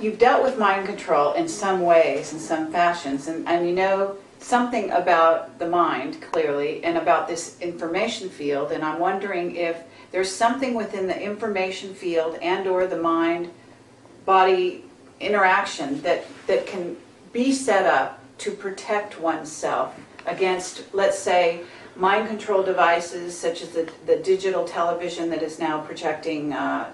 you've dealt with mind control in some ways, in some fashions, and you know something about the mind, clearly, and about this information field, and I'm wondering if there's something within the information field and or the mind-body interaction that can be set up to protect oneself against, let's say, mind control devices such as the digital television that is now projecting,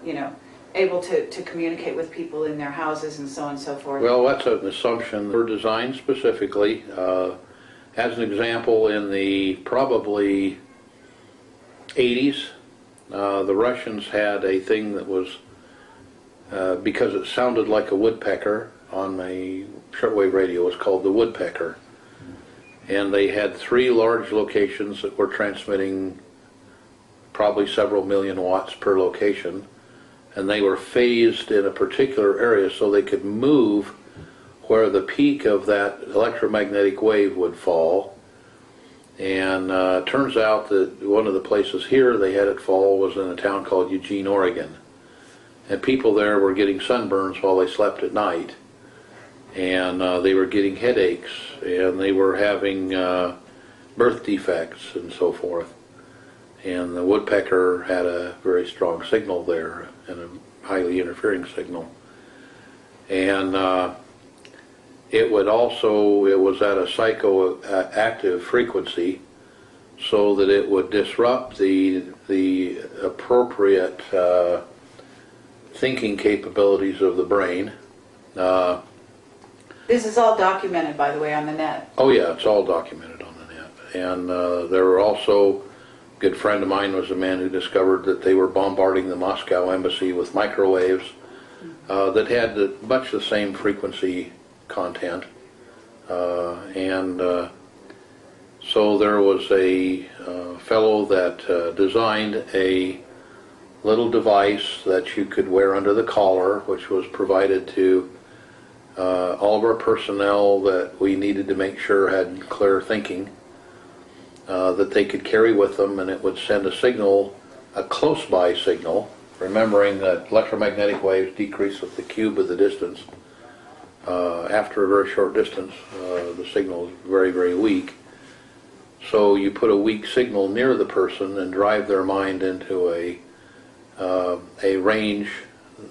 you know, able to communicate with people in their houses and so on and so forth. Well, that's an assumption. They're designed specifically. As an example, in the probably 80s, the Russians had a thing that was, because it sounded like a woodpecker on a shortwave radio, it was called the woodpecker. And they had 3 large locations that were transmitting probably several million watts per location, and they were phased in a particular area so they could move where the peak of that electromagnetic wave would fall. And it turns out that one of the places here they had it fall was in a town called Eugene, Oregon. And people there were getting sunburns while they slept at night. And they were getting headaches, and they were having birth defects and so forth. And the woodpecker had a very strong signal there, and a highly interfering signal. And it was at a psychoactive frequency, so that it would disrupt the appropriate thinking capabilities of the brain. This is all documented, by the way, on the net. Oh yeah, it's all documented on the net. And there were also, a good friend of mine was a man who discovered that they were bombarding the Moscow embassy with microwaves that had much the same frequency content. So there was a fellow that designed a little device that you could wear under the collar, which was provided to all of our personnel that we needed to make sure had clear thinking, that they could carry with them, and it would send a signal, a close-by signal, remembering that electromagnetic waves decrease with the cube of the distance. After a very short distance, the signal is very, very weak. So you put a weak signal near the person and drive their mind into a range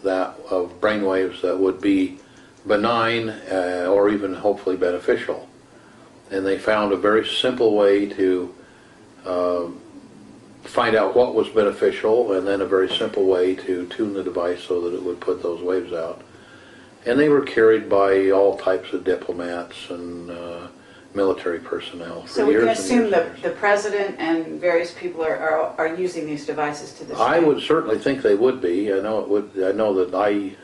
of brainwaves that would be benign or even hopefully beneficial. And they found a very simple way to find out what was beneficial, and then a very simple way to tune the device so that it would put those waves out. And they were carried by all types of diplomats and military personnel for so we years can and assume years that and years. the president and various people are using these devices to this I day. would certainly think they would be. I know it would. I know that I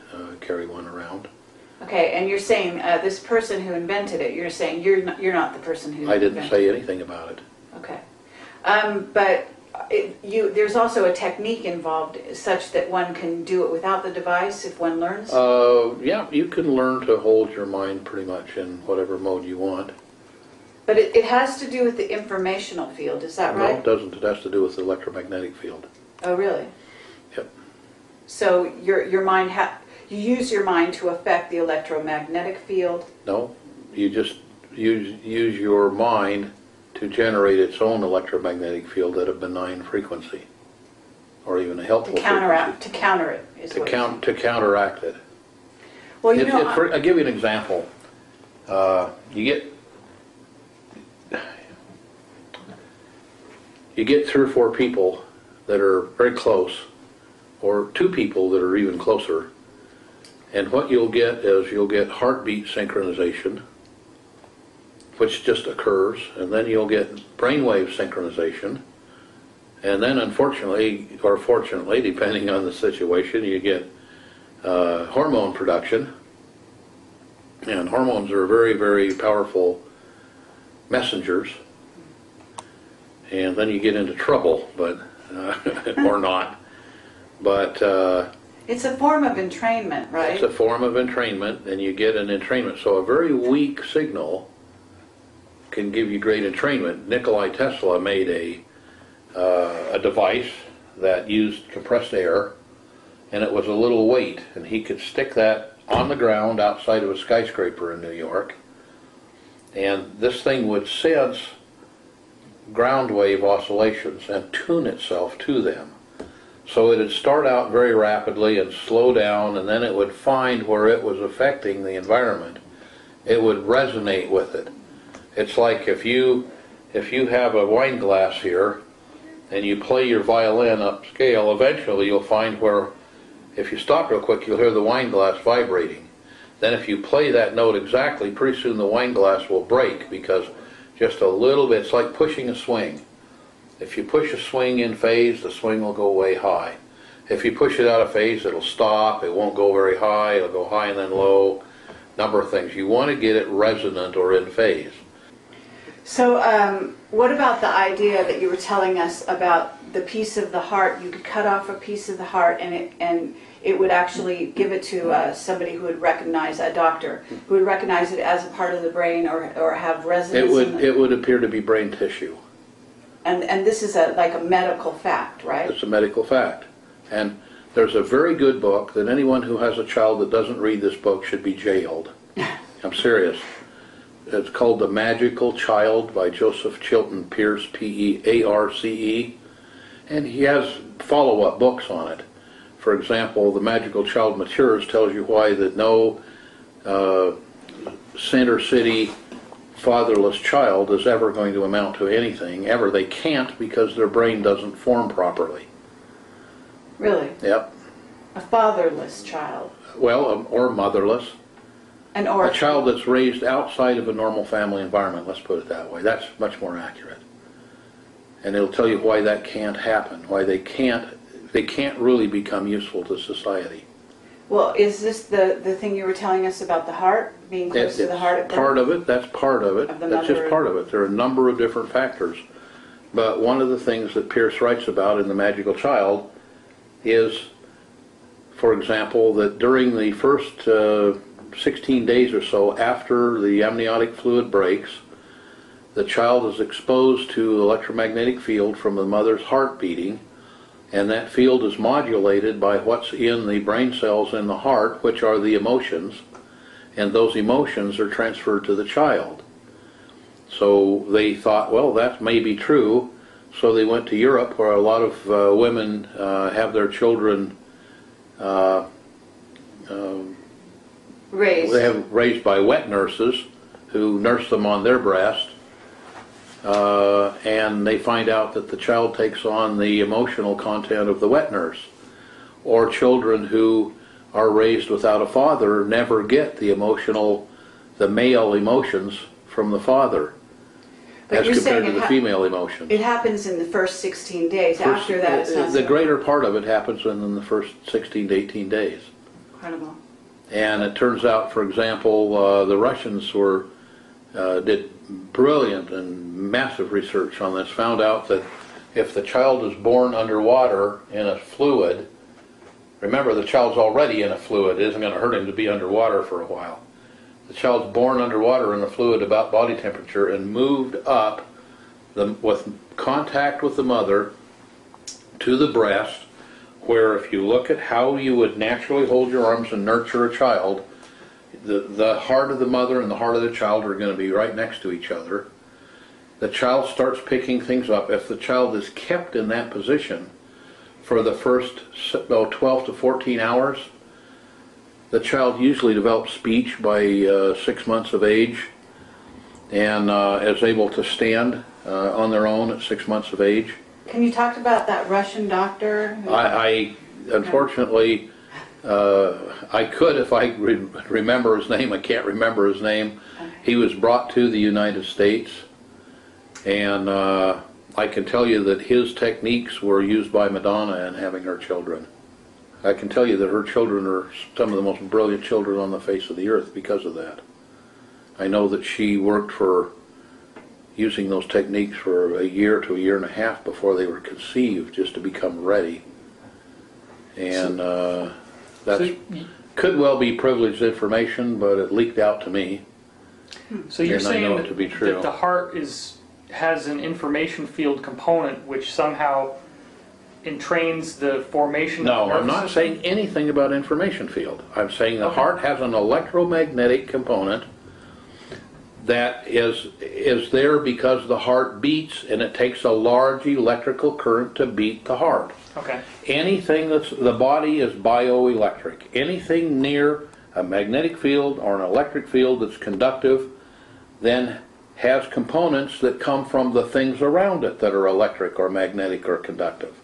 carry one around. Okay, and you're saying this person who invented it, you're saying you're not the person who I didn't invented say anything about it. Okay. But there's also a technique involved such that one can do it without the device if one learns? Yeah, you can learn to hold your mind pretty much in whatever mode you want. But it has to do with the informational field, is that right? No, it doesn't. It has to do with the electromagnetic field. Oh, really? Yep. So your mind, you use your mind to affect the electromagnetic field? No, you just use your mind to generate its own electromagnetic field at a benign frequency, or even a helpful frequency. To counter it is what you're saying. To counteract it. Well, you know, I'll give you an example. You get 3 or 4 people that are very close, or 2 people that are even closer, and what you'll get is you'll get heartbeat synchronization, which just occurs, and then you'll get brainwave synchronization, and then unfortunately, or fortunately, depending on the situation, you get hormone production. And hormones are very, very powerful messengers. And then you get into trouble, but or not. But it's a form of entrainment, right? it's a form of entrainment, and you get an entrainment. So a very weak signal can give you great entrainment. Nikola Tesla made a device that used compressed air, and it was a little weight, and he could stick that on the ground outside of a skyscraper in New York, and this thing would sense ground wave oscillations and tune itself to them. So it would start out very rapidly and slow down, and then it would find where it was affecting the environment. It would resonate with it. It's like if you have a wine glass here and you play your violin upscale, eventually you'll find where, if you stop real quick, you'll hear the wine glass vibrating. Then if you play that note exactly, pretty soon the wine glass will break, because just a little bit, it's like pushing a swing. If you push a swing in phase, the swing will go way high. If you push it out of phase, it'll stop, it won't go very high, it'll go high and then low. Number of things. You want to get it resonant or in phase. So what about the idea that you were telling us about the piece of the heart? You could cut off a piece of the heart and it would actually give it to somebody who would recognize, a doctor, who would recognize it as a part of the brain or have resonance. It would appear to be brain tissue. And this is like a medical fact, right? It's a medical fact. And there's a very good book that anyone who has a child that doesn't read this book should be jailed. I'm serious. It's called The Magical Child by Joseph Chilton Pearce, P-E-A-R-C-E. And he has follow-up books on it. For example, The Magical Child Matures tells you why that no center city fatherless child is ever going to amount to anything, ever. They can't, because their brain doesn't form properly. Really? Yep. A fatherless child. Well, or motherless. An orphan. A child that's raised outside of a normal family environment, let's put it that way. That's much more accurate. And it'll tell you why that can't happen, why they can't really become useful to society. Well, is this the thing you were telling us about the heart, being close to the heart? Part of it, that's part of it. That's just part of it. There are a number of different factors. But one of the things that Pearce writes about in The Magical Child is, for example, that during the first 16 days or so after the amniotic fluid breaks, the child is exposed to the electromagnetic field from the mother's heart beating, and that field is modulated by what's in the brain cells in the heart, which are the emotions, and those emotions are transferred to the child. So they thought, well, that may be true, so they went to Europe, where a lot of women have their children raised by wet nurses who nurse them on their breast, and they find out that the child takes on the emotional content of the wet nurse. Or children who are raised without a father never get the male emotions from the father, as compared to the female emotions. It happens in the first 16 days. After that, it's not the greater part of it happens in the first 16 to 18 days. Incredible. And it turns out, for example, the Russians did brilliant and massive research on this, found out that if the child is born underwater in a fluid, remember the child's already in a fluid, it isn't going to hurt him to be underwater for a while. The child's born underwater in a fluid about body temperature and moved up with contact with the mother to the breast, where if you look at how you would naturally hold your arms and nurture a child, the heart of the mother and the heart of the child are going to be right next to each other. The child starts picking things up. If the child is kept in that position for the first 12 to 14 hours, the child usually develops speech by 6 months of age, and is able to stand on their own at 6 months of age. Can you talk about that Russian doctor? I unfortunately, I could if I remember his name. I can't remember his name. Okay. He was brought to the United States, and I can tell you that his techniques were used by Madonna in having her children. I can tell you that her children are some of the most brilliant children on the face of the earth because of that. I know that she worked for using those techniques for a year to a year and a half before they were conceived, just to become ready. And that could well be privileged information, but it leaked out to me. So you're saying that the heart has an information field component which somehow entrains the formation of No, the I'm nervous not system? saying anything about information field. I'm saying the Okay. heart has an electromagnetic component that is there because the heart beats, and it takes a large electrical current to beat the heart. Okay. Anything the body is bioelectric. Anything near a magnetic field or an electric field that's conductive then has components that come from the things around it that are electric or magnetic or conductive.